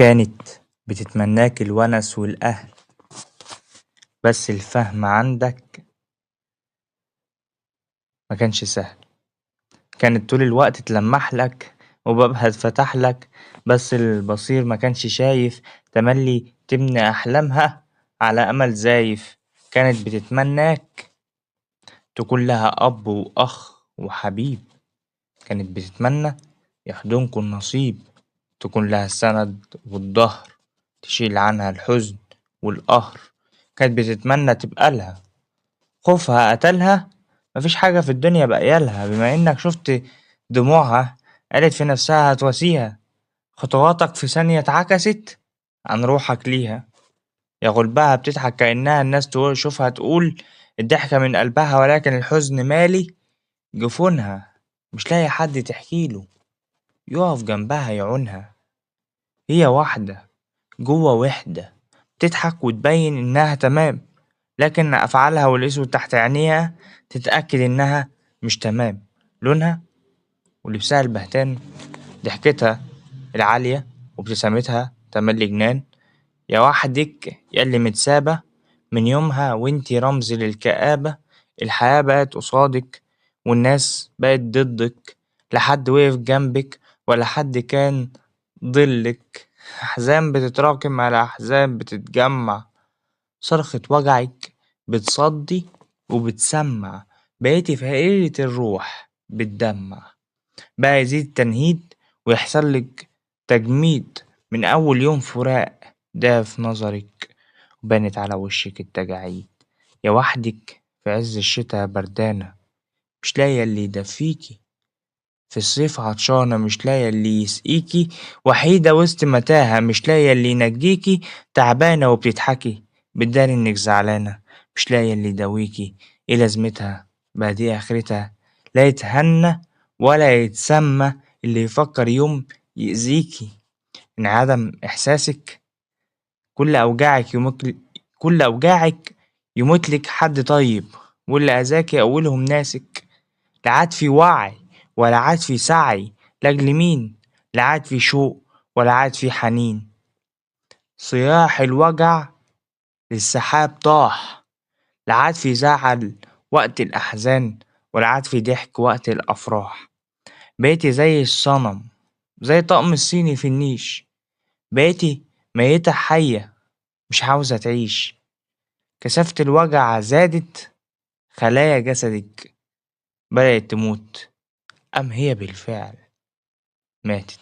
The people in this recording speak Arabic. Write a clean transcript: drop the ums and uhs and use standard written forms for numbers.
كانت بتتمناك الونس والأهل، بس الفهم عندك مكانش سهل. كانت طول الوقت تلمحلك وبابها اتفتحلك، بس البصير مكانش شايف. تملي تبني أحلامها على أمل زايف. كانت بتتمناك تكون لها أب وأخ وحبيب. كانت بتتمنى يحضنكوا النصيب، تكون لها السند والظهر، تشيل عنها الحزن والقهر. كانت بتتمنى تبقى لها، خوفها قتلها. مفيش حاجة في الدنيا بقيالها. بما إنك شفت دموعها، قالت في نفسها هتواسيها. خطواتك في ثانية اتعكست عن روحك ليها. يا غلبها بتضحك كأنها الناس تشوفها تقول الضحكة من قلبها، ولكن الحزن مالي جفونها. مش لاقي حد تحكيله يقف جنبها يعونها. هي واحدة جوه وحدة، تضحك وتبين إنها تمام، لكن أفعالها والأسود تحت عينيها تتأكد إنها مش تمام. لونها ولبسها البهتان، ضحكتها العالية وابتسامتها تملي جنان. يا وحدك ياللي متسابة من يومها وانتي رمز للكآبة. الحياة بقت قصادك والناس بقت ضدك، لحد وقف جنبك ولا حد كان ضلك. أحزان بتتراكم على أحزان بتتجمع، صرخة وجعك بتصدي وبتسمع. بقيتي فقيرة الروح بتدمع، بقى يزيد تنهيد ويحصل لك تجميد من أول يوم فراق. ده في نظرك وبانت على وشك التجاعيد. يا وحدك في عز الشتا بردانة، مش لاقية اللي يدفيكي. في الصيف عطشانة مش لاقية اللي يسقيكي. وحيدة وسط متاهة مش لاقية اللي ينجيكي. تعبانة وبتضحكي بتداري انك زعلانة، مش لاقية اللي يداويكي. ايه لازمتها بقى دي اخرتها؟ لا يتهنى ولا يتسمى اللي يفكر يوم يأذيكي. انعدم احساسك كل اوجاعك يمك، كل اوجاعك يموتلك حد طيب، واللي اذاكي اولهم ناسك. لا عاد في وعي ولا عاد في سعي لاجل مين، لا عاد في شوق ولا عاد في حنين. صياح الوجع للسحاب طاح، لا عاد في زعل وقت الأحزان ولا عاد في ضحك وقت الأفراح. بقيتي زي الصنم، زي طقم الصيني في النيش. بقيتي ميتة حية مش عاوزة تعيش. كثافة الوجع زادت، خلايا جسدك بدأت تموت، أم هي بالفعل ماتت.